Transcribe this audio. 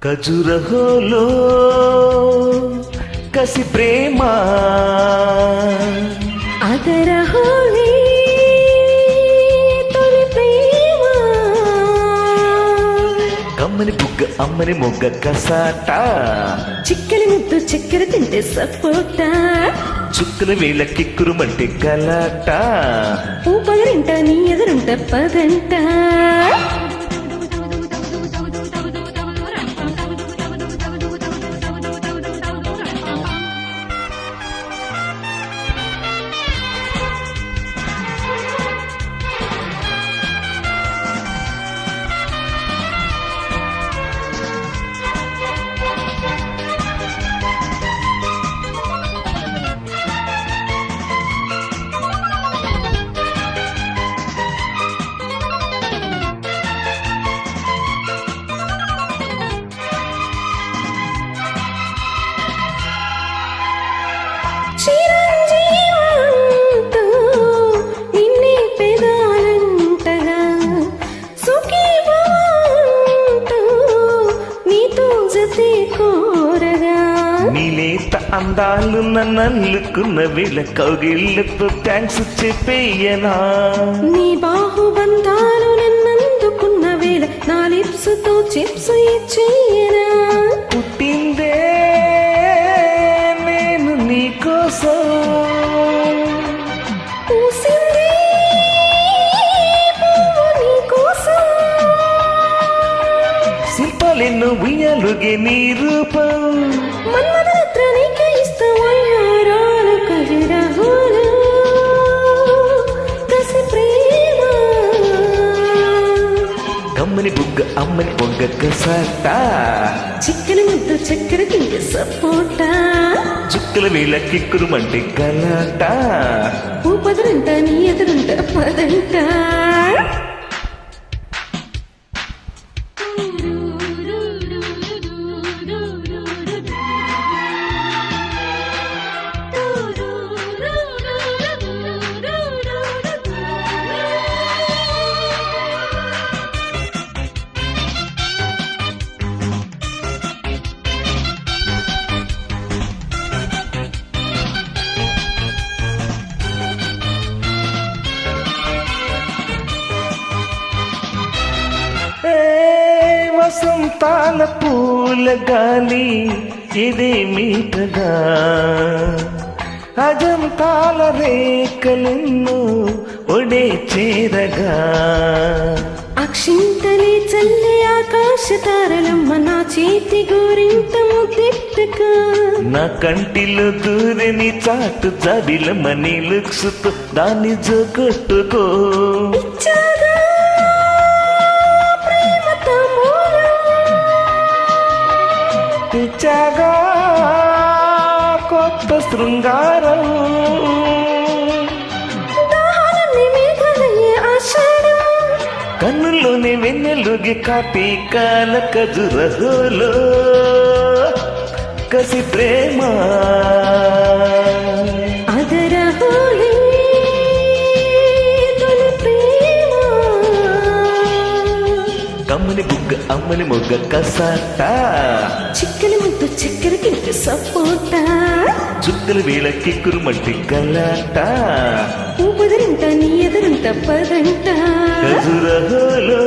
ఖజురహోలో కసి ప్రేమ అదరహోలే తొలి ప్రేమ కమ్మని బుగ్గ అమ్మని మొగ్గ కసాట చిక్కని ముద్దు చక్కెర తింటే సపోటా చుక్కల వేళ కిక్కురుమంటే గలాట ఊపగరింట నీ ఎదురుంట పదంట చిరంజీవంటూ నిన్నే పెదాలంటగా సుఖీభవంటూ నీతో జతే కోరగా నీలేత అందాలు నన్నల్లుకున్న వేళ కౌగిళ్ళతో థ్యాంక్స్ చెప్పేయనా నీ బాహుబంధాలు నన్నందుకున్న వేళ నా లిప్స్తో చిప్స్ ఇచ్చేయనా పుట్టిందే నేను నీకోసం పూసింది పువ్వు నీకోసం శిల్పాలెన్నో ఉయ్యాలుగే నీ రూపం మన్మథరత్న నీకే ఇష్టమయ్యారాలు ఖజురహోలు కసి ప్రేమ కమ్మని బుగ్గ అమ్మని పొగ్గ కసాట చిక్కని ముద్దు చక్కెర తింటే సపోటా చుక్కల వేళ కిక్కురుమంటే గలాట ఊపదరంట నీ ఎదురుంట పదంట వసంతాల పూల గాలి ఇదే మీటగా అజంతాల రేఖలెన్నో ఒడే చేరగా అక్షింతలే చల్లే ఆకాశ తారలమ్మ నా చేతి గోరింత ముద్దెట్టుగా నా కంటిలో దూరని చాటు జాబిలమని లుక్స్తో దాన్ని జోకొట్టుకో ఇచ్చాగా ప్రేమ తాంబూలం పిచ్చాగా కొత్త శృంగారం దాహాలన్నీ మేఘాలయ్యే ఆషాఢం కన్నుల్లోనే వెన్నెలుగి కార్తీకాల ఖజురహోలో కసి ప్రేమ అదరహోలే తొలి ప్రేమ కమ్మని బుగ్గ అమ్మని మొగ్గ కసాట చిక్కని ముద్దు చక్కెర తింటే సపోటా చుక్కల వేళ కిక్కురుమంటే గలాట ఊపదరింట నీ ఎదురుంట పదంట ఖజురహోలో